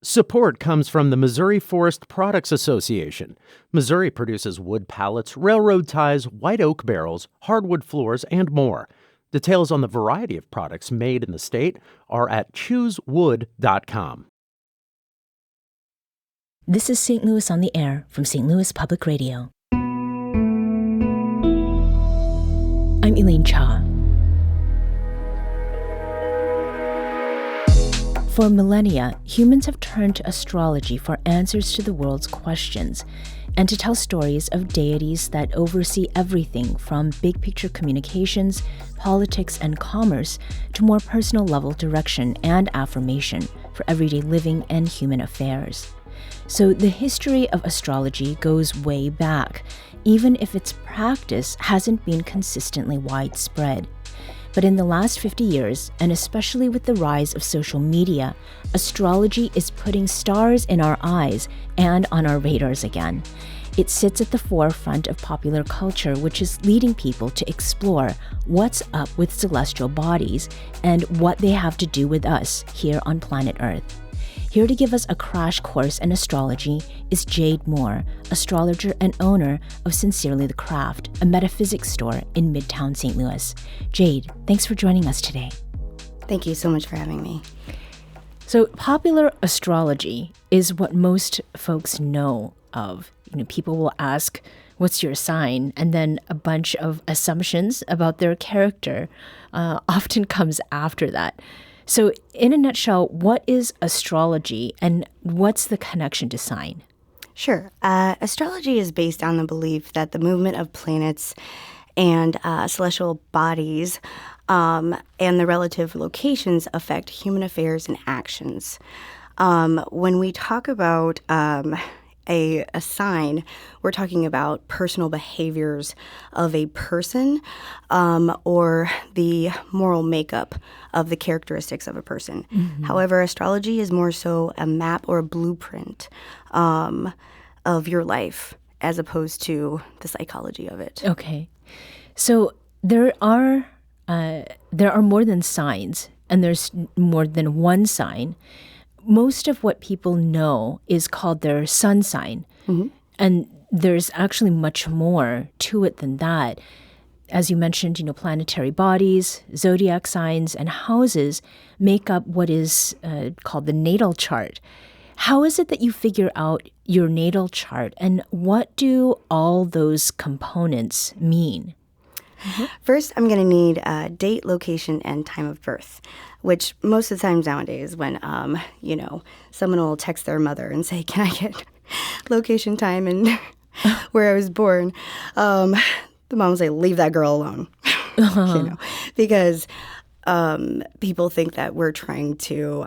Support comes from the Missouri Forest Products Association. Missouri produces wood pallets, railroad ties, white oak barrels, hardwood floors, and more. Details on the variety of products made in the state are at choosewood.com. This is St. Louis on the Air from St. Louis Public Radio. I'm Elaine Cha. For millennia, humans have turned to astrology for answers to the world's questions and to tell stories of deities that oversee everything from big-picture communications, politics, and commerce to more personal-level direction and affirmation for everyday living and human affairs. So the history of astrology goes way back, even if its practice hasn't been consistently widespread. But in the last 50 years, and especially with the rise of social media, astrology is putting stars in our eyes and on our radars again. It sits at the forefront of popular culture, which is leading people to explore what's up with celestial bodies and what they have to do with us here on planet Earth. Here to give us a crash course in astrology is Jade Moore, astrologer and owner of Sincerely the Craft, a metaphysics store in Midtown St. Louis. Jade, thanks for joining us today. Thank you so much for having me. So popular astrology is what most folks know of. People will ask, what's your sign? And then a bunch of assumptions about their character often comes after that. So in a nutshell, what is astrology and what's the connection to sign? Sure. Astrology is based on the belief that the movement of planets and celestial bodies and the relative locations affect human affairs and actions. When we talk about a sign, we're talking about personal behaviors of a person or the moral makeup of the characteristics of a person. Mm-hmm. However, astrology is more so a map or a blueprint of your life as opposed to the psychology of it. Okay. So there are more than signs, and there's more than one sign. Most of what people know is called their sun sign. Mm-hmm. And there's actually much more to it than that. As you mentioned, planetary bodies, zodiac signs, and houses make up what is called the natal chart. How is it that you figure out your natal chart, and what do all those components mean? Mm-hmm. First, I'm going to need date, location, and time of birth, which most of the times nowadays when, someone will text their mother and say, can I get location, time, and where I was born? The mom will say, leave that girl alone, because people think that we're trying to,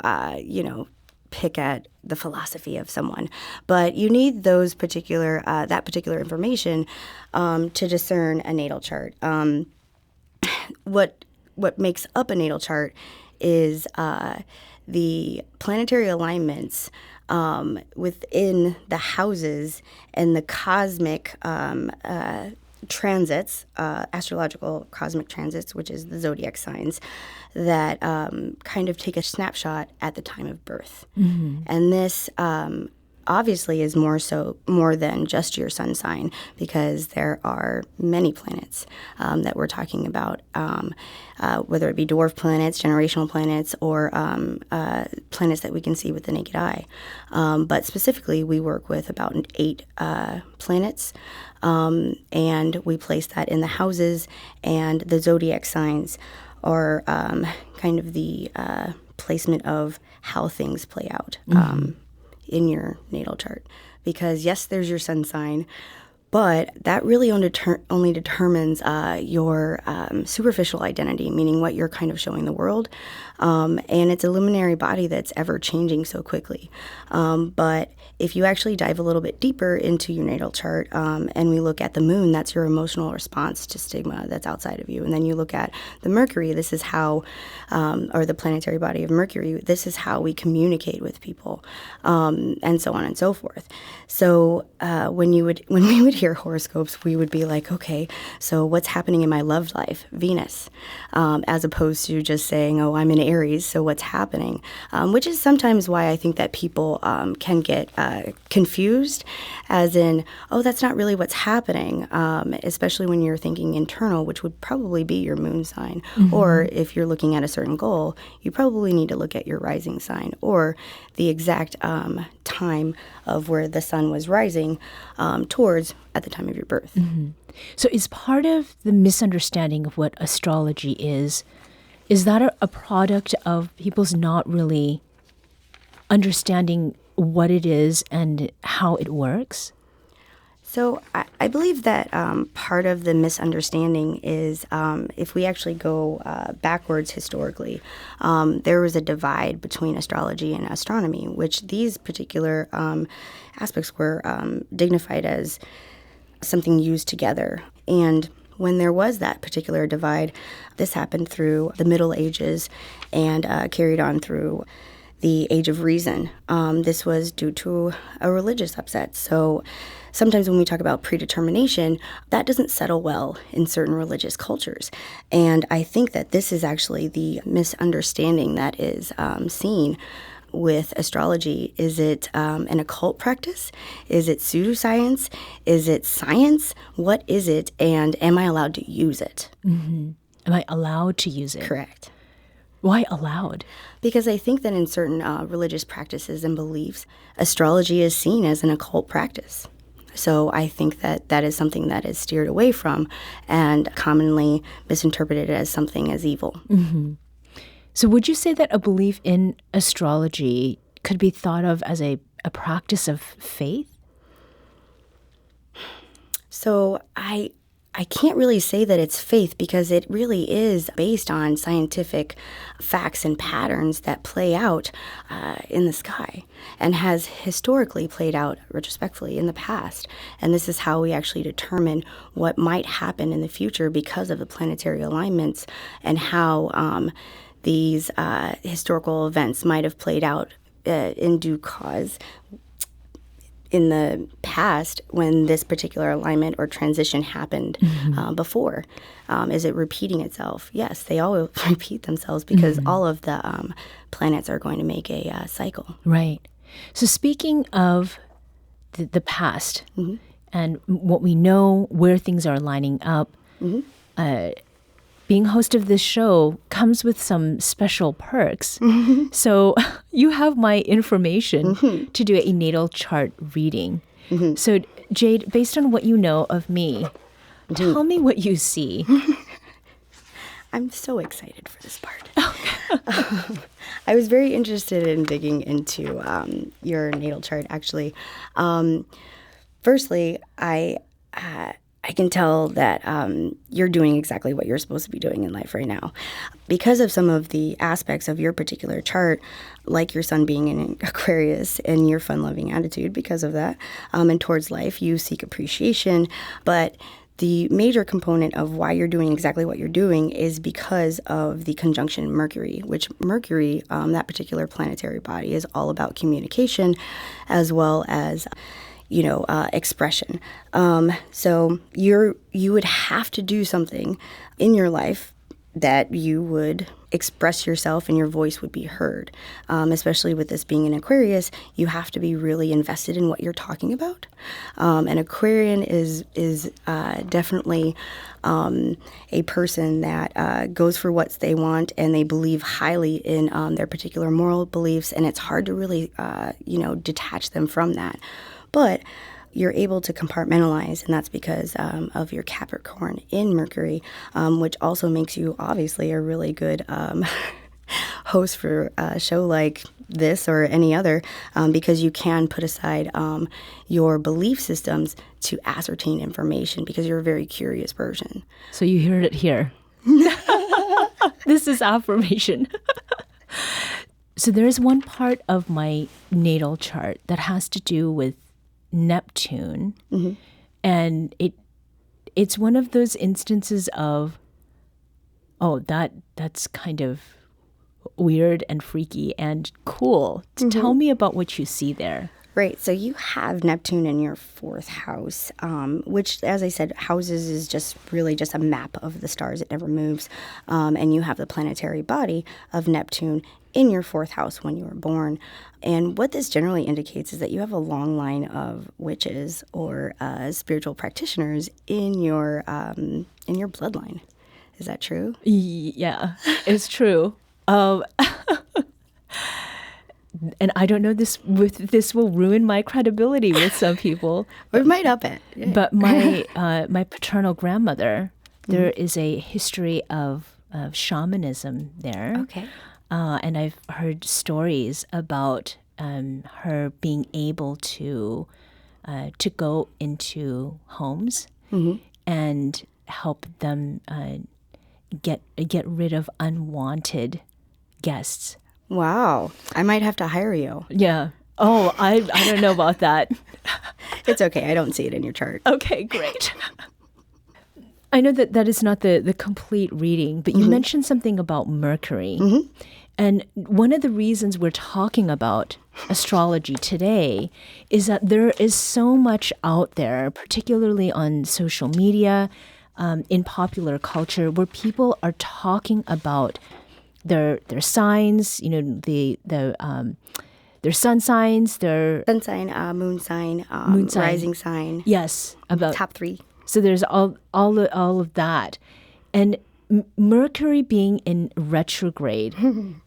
pick at the philosophy of someone. But you need those that particular information to discern a natal chart. What makes up a natal chart is the planetary alignments within the houses and the cosmic transits, astrological cosmic transits, which is the zodiac signs, that kind of take a snapshot at the time of birth. Mm-hmm. And this obviously is more than just your sun sign, because there are many planets that we're talking about, whether it be dwarf planets, generational planets, or planets that we can see with the naked eye. But specifically, we work with about 8 planets, and we place that in the houses, and the zodiac signs are kind of the placement of how things play out. Mm-hmm. In your natal chart. Because yes, there's your sun sign, but that really only determines your superficial identity, meaning what you're kind of showing the world. And it's a luminary body that's ever changing so quickly. But if you actually dive a little bit deeper into your natal chart and we look at the moon, that's your emotional response to stigma that's outside of you. And then you look at the Mercury, this is how, or the planetary body of Mercury, this is how we communicate with people, and so on and so forth. So when we would hear horoscopes, we would be like, okay, so what's happening in my love life? Venus, as opposed to just saying, oh, I'm an Aries, so what's happening, which is sometimes why I think that people can get confused, as in, oh, that's not really what's happening, especially when you're thinking internal, which would probably be your moon sign. Or if you're looking at a certain goal, you probably need to look at your rising sign or the exact time of where the sun was rising towards at the time of your birth. So is part of the misunderstanding of what astrology is that a product of people's not really understanding what it is and how it works? So I believe that part of the misunderstanding is if we actually go backwards historically, there was a divide between astrology and astronomy, which these particular aspects were dignified as something used together. And when there was that particular divide, this happened through the Middle Ages and carried on through the Age of Reason. This was due to a religious upset. So sometimes when we talk about predetermination, that doesn't settle well in certain religious cultures. And I think that this is actually the misunderstanding that is seen with astrology. Is it an occult practice? Is it pseudoscience? Is it science? What is it? And am I allowed to use it? Am I allowed to use it? Correct. Why allowed? Because I think that in certain religious practices and beliefs, astrology is seen as an occult practice. So I think that that is something that is steered away from and commonly misinterpreted as something as evil. So would you say that a belief in astrology could be thought of as a practice of faith? So I can't really say that it's faith because it really is based on scientific facts and patterns that play out in the sky and has historically played out retrospectively in the past. And this is how we actually determine what might happen in the future because of the planetary alignments and how these historical events might have played out in due cause in the past when this particular alignment or transition happened before. Is it repeating itself? Yes, they all repeat themselves because all of the planets are going to make a cycle. Right. So speaking of the past and what we know, where things are lining up, being host of this show comes with some special perks. So you have my information to do a natal chart reading. So Jade, based on what you know of me, tell me what you see. I'm so excited for this part. I was very interested in digging into your natal chart, actually. Firstly, I can tell that you're doing exactly what you're supposed to be doing in life right now. Because of some of the aspects of your particular chart, like your sun being in Aquarius and your fun-loving attitude because of that, and towards life, you seek appreciation. But the major component of why you're doing exactly what you're doing is because of the conjunction Mercury, which Mercury, that particular planetary body, is all about communication as well as expression. So you would have to do something in your life that you would express yourself and your voice would be heard. Especially with this being an Aquarius, you have to be really invested in what you're talking about. An Aquarian is definitely a person that goes for what they want and they believe highly in their particular moral beliefs, and it's hard to really detach them from that. But you're able to compartmentalize, and that's because of your Capricorn in Mercury, which also makes you obviously a really good host for a show like this or any other, because you can put aside your belief systems to ascertain information because you're a very curious person. So you heard it here. This is affirmation. So there is one part of my natal chart that has to do with Neptune, and it's one of those instances of, that's kind of weird and freaky and cool. Tell me about what you see there. Right. So you have Neptune in your fourth house, which, as I said, houses is just really just a map of the stars. It never moves. And you have the planetary body of Neptune in your fourth house when you were born. And what this generally indicates is that you have a long line of witches or spiritual practitioners in your bloodline. Is that true? Yeah, it's true. And I don't know this will ruin my credibility with some people. Or it might up it. Yeah. But my paternal grandmother, there is a history of shamanism there. Okay. And I've heard stories about her being able to go into homes and help them get rid of unwanted guests. Wow. I might have to hire you. Yeah. Oh, I don't know about that. It's okay. I don't see it in your chart. Okay, great. I know that is not the complete reading, but you mentioned something about Mercury. And one of the reasons we're talking about astrology today is that there is so much out there, particularly on social media, in popular culture, where people are talking about their signs, their sun signs, their Sun sign, moon sign, Moon sign. rising sign. yes, about Top 3. so there's all of that, and Mercury being in retrograde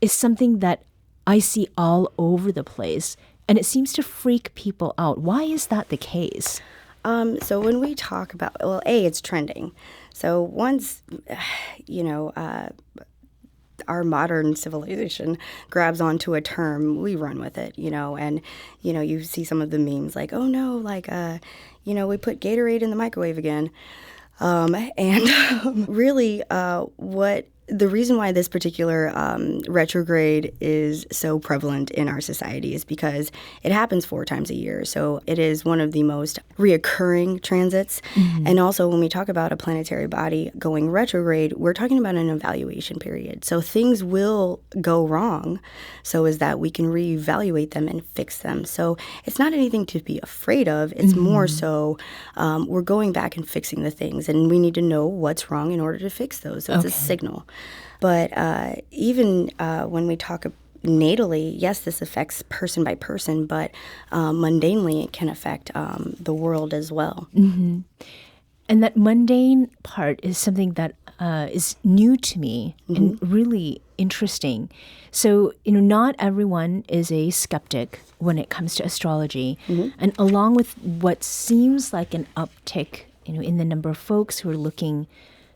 is something that I see all over the place, and it seems to freak people out. Why is that the case? So when we talk about, well, it's trending. So once, our modern civilization grabs onto a term, we run with it, and, you see some of the memes like, oh no, like, we put Gatorade in the microwave again. Really, what the reason why this particular retrograde is so prevalent in our society is because it happens 4 times a year. So it is one of the most reoccurring transits. And also when we talk about a planetary body going retrograde, we're talking about an evaluation period. So things will go wrong so as that we can reevaluate them and fix them. So it's not anything to be afraid of. It's more so we're going back and fixing the things, and we need to know what's wrong in order to fix those. So it's a signal. But even when we talk natally, yes, this affects person by person, but mundanely it can affect the world as well. And that mundane part is something that is new to me and really interesting. So, not everyone is a skeptic when it comes to astrology. And along with what seems like an uptick, in the number of folks who are looking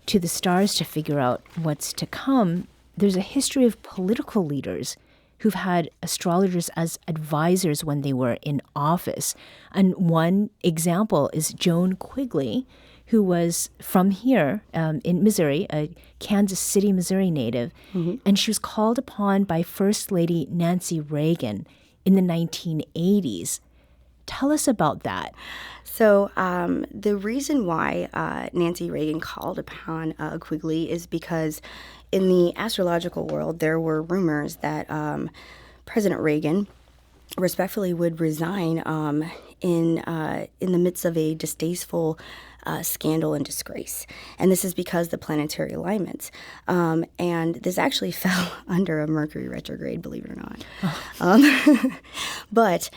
to the stars to figure out what's to come, there's a history of political leaders who've had astrologers as advisors when they were in office. And one example is Joan Quigley, who was from here in Missouri, a Kansas City, Missouri native. And she was called upon by First Lady Nancy Reagan in the 1980s. Tell us about that. So the reason why Nancy Reagan called upon Quigley is because in the astrological world, there were rumors that President Reagan respectfully would resign in the midst of a distasteful scandal and disgrace. And this is because the planetary alignments. And this actually fell under a Mercury retrograde, believe it or not. But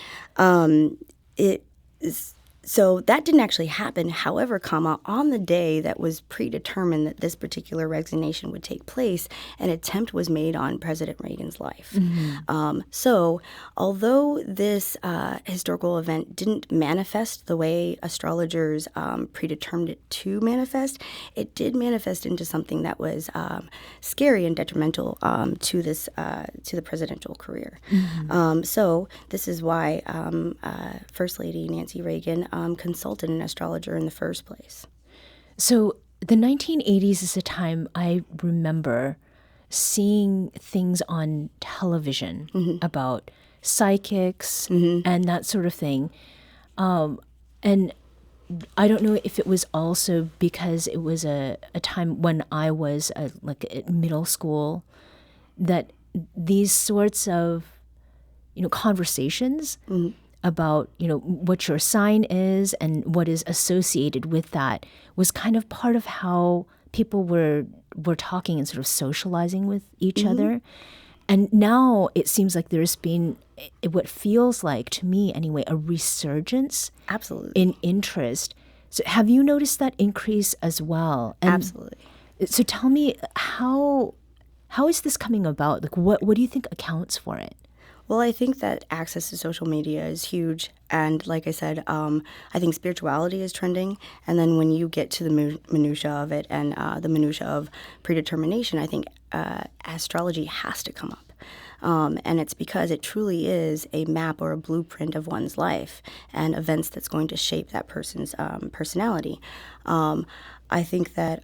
it is... So that didn't actually happen. However, on the day that was predetermined that this particular resignation would take place, an attempt was made on President Reagan's life. So although this historical event didn't manifest the way astrologers predetermined it to manifest, it did manifest into something that was scary and detrimental to the presidential career. So this is why First Lady Nancy Reagan consulted an astrologer in the first place. So the 1980s is a time I remember seeing things on television about psychics and that sort of thing. And I don't know if it was also because it was a time when I was at middle school that these sorts of conversations about, what your sign is and what is associated with that was kind of part of how people were talking and sort of socializing with each other. And now it seems like there's been what feels like, to me anyway, a resurgence Absolutely. in interest. So have you noticed that increase as well? And Absolutely. so tell me, how is this coming about? Like, what do you think accounts for it? Well, I think that access to social media is huge. And like I said, I think spirituality is trending. And then when you get to the minutia of it and the minutia of predetermination, I think astrology has to come up. And it's because it truly is a map or a blueprint of one's life and events that's going to shape that person's personality. I think that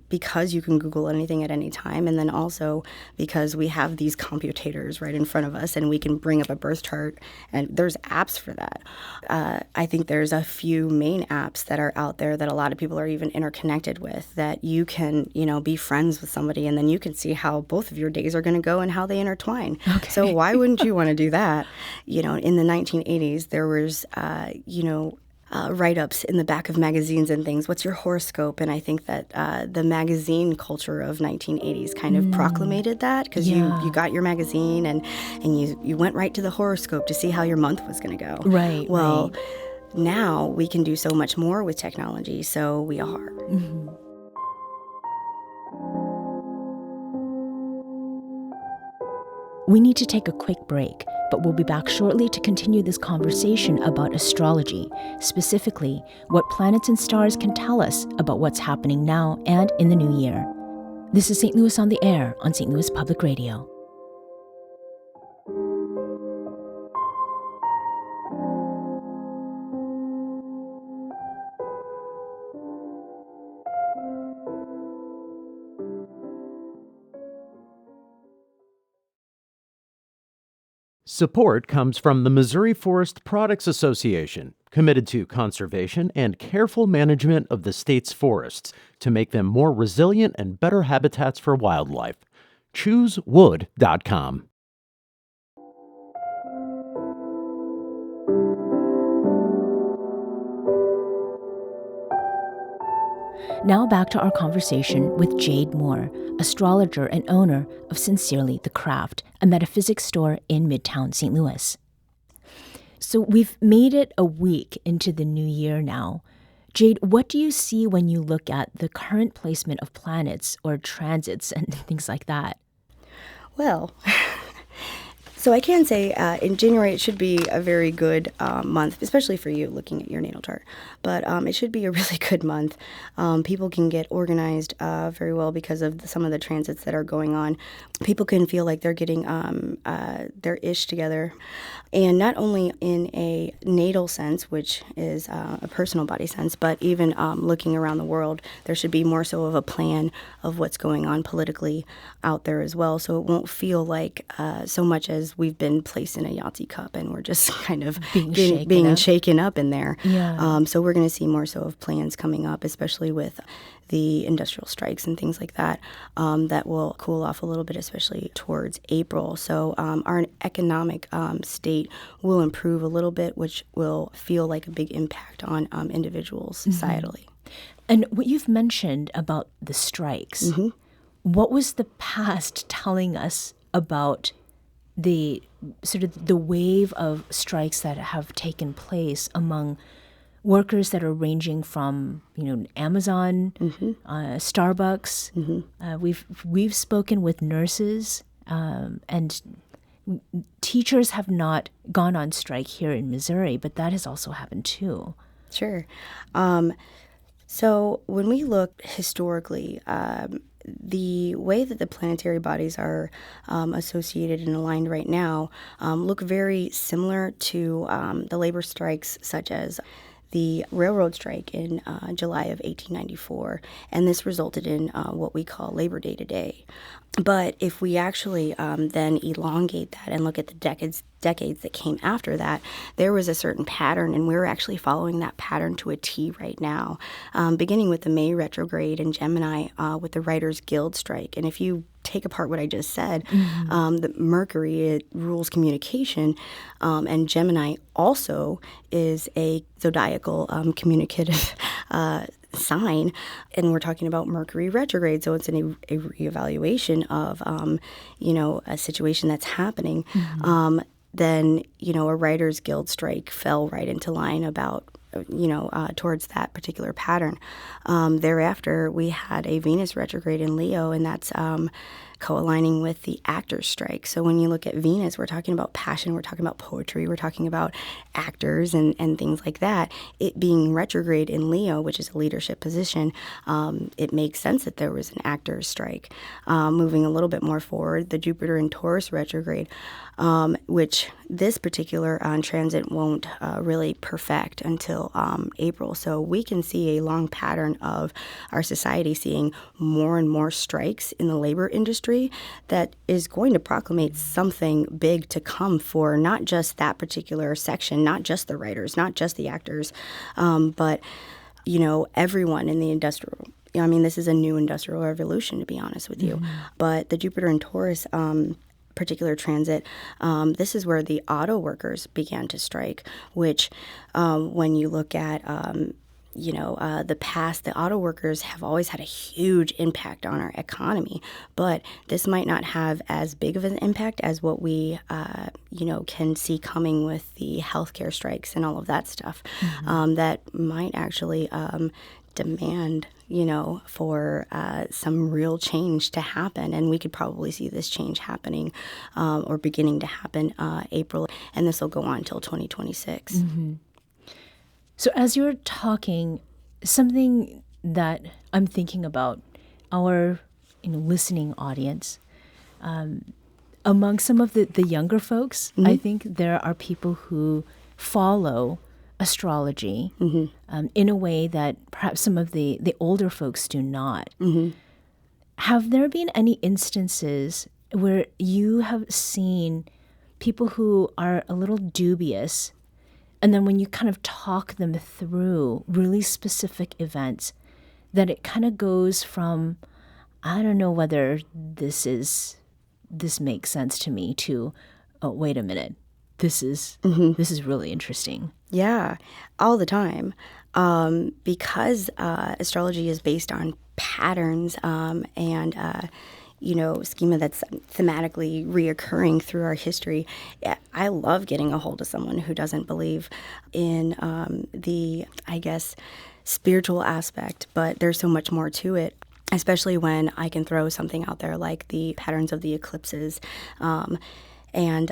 because you can Google anything at any time, and then also because we have these computators right in front of us and we can bring up a birth chart, and there's apps for that. I think there's a few main apps that are out there that a lot of people are even interconnected with, that you can, be friends with somebody and then you can see how both of your days are going to go and how they intertwine. Okay. So why wouldn't you want to do that? In the 1980s, there was, write-ups in the back of magazines and things. What's your horoscope? And I think that the magazine culture of 1980s kind of proclamated that, because you got your magazine and you went right to the horoscope to see how your month was going to go. Right. Well, now we can do so much more with technology, so we are. Mm-hmm. We need to take a quick break, but we'll be back shortly to continue this conversation about astrology, specifically what planets and stars can tell us about what's happening now and in the new year. This is St. Louis on the Air on St. Louis Public Radio. Support comes from the Missouri Forest Products Association, committed to conservation and careful management of the state's forests to make them more resilient and better habitats for wildlife. ChooseWood.com. Now back to our conversation with Jade Moore, astrologer and owner of Sincerely the Craft, a metaphysics store in Midtown St. Louis. So we've made it a week into the new year now. Jade, what do you see when you look at the current placement of planets or transits and things like that? Well, so I can say in January it should be a very good month, especially for you looking at your natal chart. But it should be a really good month. People can get organized very well because of some of the transits that are going on. People can feel like they're getting their ish together. And not only in a natal sense, which is a personal body sense, but even looking around the world, there should be more so of a plan of what's going on politically out there as well. So it won't feel like so much as we've been placed in a Yahtzee cup and we're just kind of being shaken up in there. Yeah. So we're going to see more so of plans coming up, especially with the industrial strikes and things like that, that will cool off a little bit, especially towards April. So our economic state will improve a little bit, which will feel like a big impact on individuals societally. And what you've mentioned about the strikes, what was the past telling us about the sort of the wave of strikes that have taken place among workers that are ranging from, Amazon, Starbucks. We've spoken with nurses, and teachers have not gone on strike here in Missouri, but that has also happened too. Sure. So when we look historically, the way that the planetary bodies are associated and aligned right now look very similar to the labor strikes, such as the railroad strike in July of 1894, and this resulted in what we call Labor Day today. But if we actually then elongate that and look at the decades that came after that, there was a certain pattern, and we're actually following that pattern to a T right now, beginning with the May retrograde in Gemini with the Writers Guild strike. And if you take apart what I just said, the Mercury, it rules communication, and Gemini also is a zodiacal communicative sign, and we're talking about Mercury retrograde, so it's a reevaluation of a situation that's happening. Then a Writers Guild strike fell right into line about towards that particular pattern. Thereafter, we had a Venus retrograde in Leo, and that's co-aligning with the actors strike. So when you look at Venus, we're talking about passion, we're talking about poetry, we're talking about actors and things like that. It being retrograde in Leo, which is a leadership position, it makes sense that there was an actors strike. Moving a little bit more forward, the Jupiter in Taurus retrograde, which this particular transit won't really perfect until April. So we can see a long pattern of our society seeing more and more strikes in the labor industry that is going to proclamate something big to come for not just that particular section, not just the writers, not just the actors, but everyone in the industrial. I mean, this is a new industrial revolution, to be honest with you. But the Jupiter in Taurus particular transit, this is where the auto workers began to strike, which when you look at the past, the auto workers have always had a huge impact on our economy, but this might not have as big of an impact as what we, can see coming with the healthcare strikes and all of that stuff. That might actually demand, for some real change to happen. And we could probably see this change happening or beginning to happen April, and this will go on until 2026. So as you're talking, something that I'm thinking about our listening audience, among some of the younger folks, I think there are people who follow astrology in a way that perhaps some of the older folks do not. Have there been any instances where you have seen people who are a little dubious, and then when you kind of talk them through really specific events, that it kind of goes from, I don't know whether this makes sense to me, to, oh, wait a minute, this is really interesting. Yeah, all the time. Because astrology is based on patterns and schema that's thematically reoccurring through our history. I love getting a hold of someone who doesn't believe in the, spiritual aspect, but there's so much more to it, especially when I can throw something out there like the patterns of the eclipses and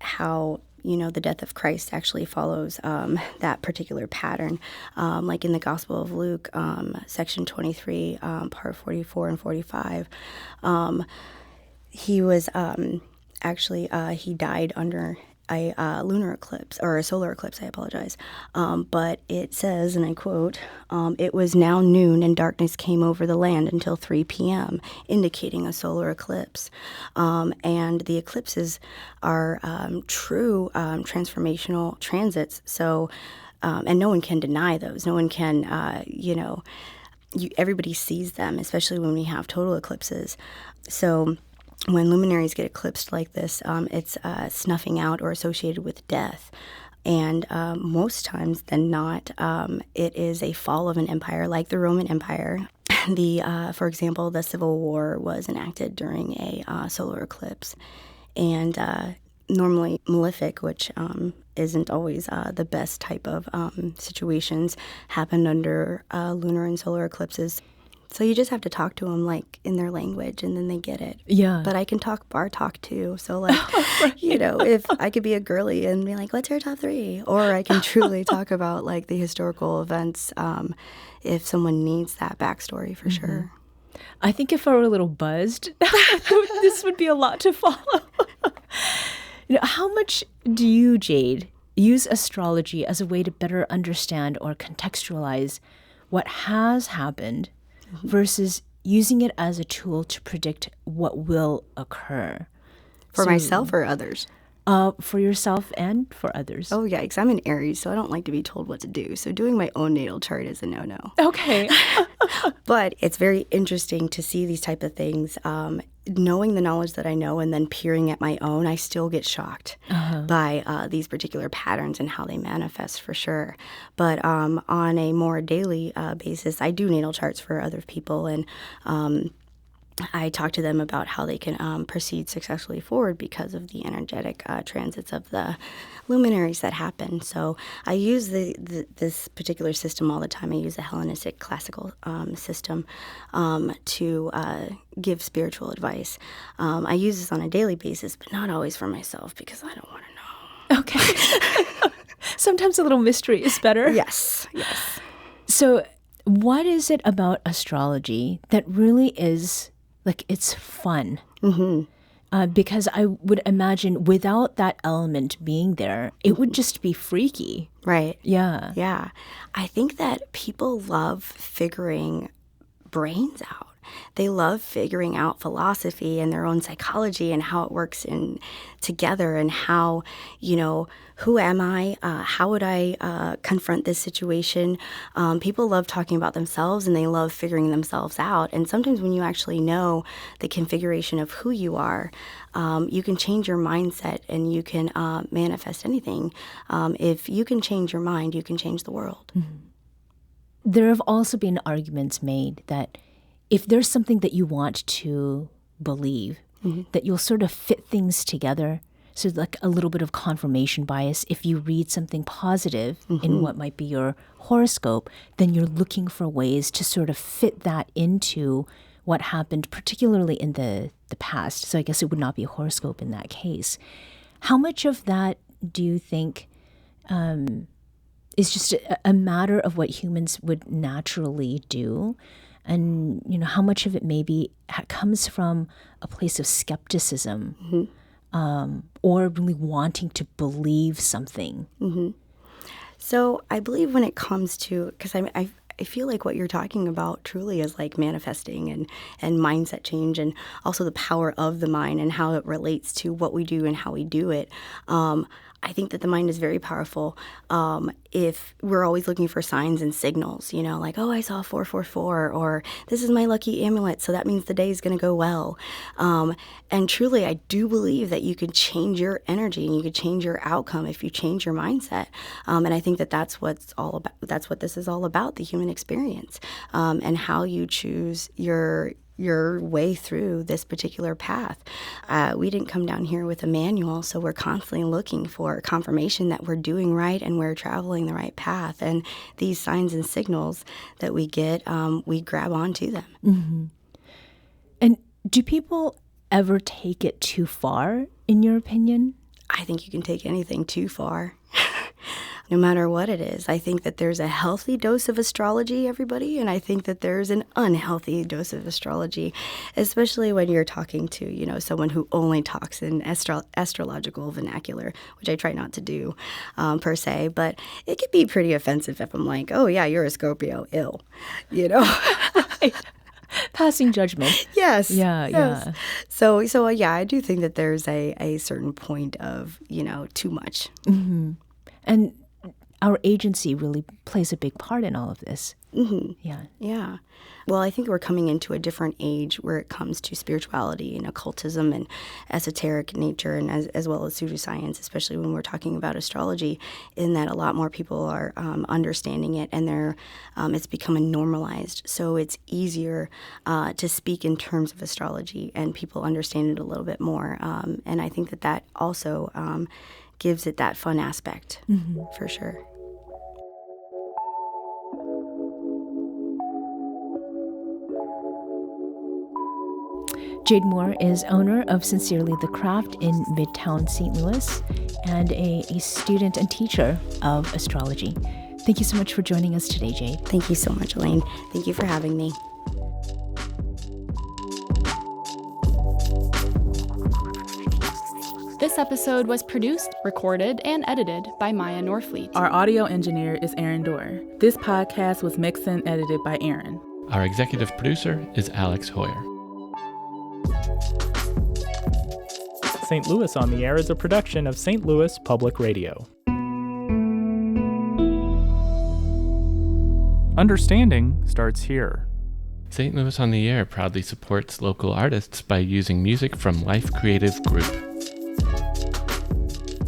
how the death of Christ actually follows that particular pattern. Like in the Gospel of Luke, section 23, part 44 and 45, he was he died under a lunar eclipse, or a solar eclipse, I apologize. But it says, and I quote, "It was now noon and darkness came over the land until 3 p.m., indicating a solar eclipse." And the eclipses are true transformational transits. So, and no one can deny those. No one can, everybody sees them, especially when we have total eclipses. So when luminaries get eclipsed like this, it's snuffing out or associated with death. And most times than not, it is a fall of an empire, like the Roman Empire. For example, the Civil War was enacted during a solar eclipse. And normally malefic, which isn't always the best type of situations, happened under lunar and solar eclipses. So you just have to talk to them like in their language, and then they get it. Yeah. But I can talk bar talk too. So like, if I could be a girly and be like, "What's your top 3?" Or I can truly talk about like the historical events if someone needs that backstory for sure. I think if I were a little buzzed, this would be a lot to follow. How much do you, Jade, use astrology as a way to better understand or contextualize what has happened versus using it as a tool to predict what will occur. For myself or others? For yourself and for others. Oh, yeah, because I'm an Aries, so I don't like to be told what to do. So doing my own natal chart is a no-no. Okay. But it's very interesting to see these type of things. Knowing the knowledge that I know and then peering at my own, I still get shocked by these particular patterns and how they manifest for sure. But on a more daily basis, I do natal charts for other people, and I talk to them about how they can proceed successfully forward because of the energetic transits of the luminaries that happen. So I use this particular system all the time. I use the Hellenistic classical system to give spiritual advice. I use this on a daily basis, but not always for myself because I don't want to know. Okay. Sometimes a little mystery is better. Yes. So what is it about astrology that really is, like, it's fun? Because I would imagine without that element being there, it would just be freaky. Right. Yeah. Yeah. I think that people love figuring brains out. They love figuring out philosophy and their own psychology and how it works in together and how, who am I? How would I confront this situation? People love talking about themselves and they love figuring themselves out. And sometimes when you actually know the configuration of who you are, you can change your mindset and you can manifest anything. If you can change your mind, you can change the world. Mm-hmm. There have also been arguments made that if there's something that you want to believe, that you'll sort of fit things together. So like a little bit of confirmation bias. If you read something positive in what might be your horoscope, then you're looking for ways to sort of fit that into what happened, particularly in the past. So I guess it would not be a horoscope in that case. How much of that do you think is just a matter of what humans would naturally do? And, how much of it maybe comes from a place of skepticism or really wanting to believe something? So I believe when it comes to, because I feel like what you're talking about truly is like manifesting and mindset change and also the power of the mind and how it relates to what we do and how we do it. I think that the mind is very powerful if we're always looking for signs and signals, like, oh, I saw 444 or this is my lucky amulet, so that means the day is going to go well. And truly, I do believe that you can change your energy and you can change your outcome if you change your mindset. And I think that that's what's all about. That's what this is all about, the human experience, and how you choose your way through this particular path. We didn't come down here with a manual, so we're constantly looking for confirmation that we're doing right and we're traveling the right path. And these signs and signals that we get, we grab onto them. And do people ever take it too far, in your opinion? I think you can take anything too far. No matter what it is. I think that there's a healthy dose of astrology, everybody, and I think that there's an unhealthy dose of astrology, especially when you're talking to, someone who only talks in astrological vernacular, which I try not to do per se, but it can be pretty offensive if I'm like, oh yeah, you're a Scorpio, ill, Passing judgment. Yes. Yeah. So yeah, I do think that there's a certain point of, too much. And our agency really plays a big part in all of this. Yeah. Well, I think we're coming into a different age where it comes to spirituality and occultism and esoteric nature, and as well as pseudoscience, especially when we're talking about astrology, in that a lot more people are understanding it, and it's becoming normalized. So it's easier to speak in terms of astrology, and people understand it a little bit more. And I think that also gives it that fun aspect, for sure. Jade Moore is owner of Sincerely the Craft in Midtown St. Louis and a student and teacher of astrology. Thank you so much for joining us today, Jade. Thank you so much, Elaine. Thank you for having me. This episode was produced, recorded, and edited by Maya Norfleet. Our audio engineer is Aaron Dorr. This podcast was mixed and edited by Aaron. Our executive producer is Alex Hoyer. St. Louis on the Air is a production of St. Louis Public Radio. Understanding starts here. St. Louis on the Air proudly supports local artists by using music from Life Creative Group.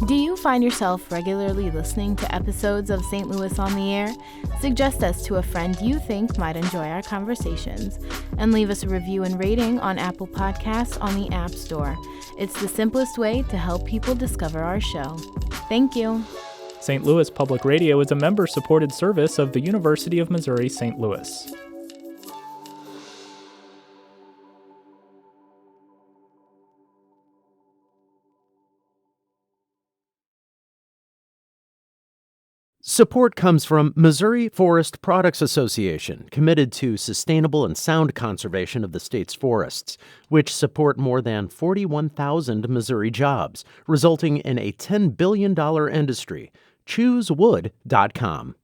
Do you find yourself regularly listening to episodes of St. Louis on the Air? Suggest us to a friend you think might enjoy our conversations, and leave us a review and rating on Apple Podcasts on the App Store. It's the simplest way to help people discover our show. Thank you. St. Louis Public Radio is a member-supported service of the University of Missouri St. Louis. Support comes from Missouri Forest Products Association, committed to sustainable and sound conservation of the state's forests, which support more than 41,000 Missouri jobs, resulting in a $10 billion industry. ChooseWood.com.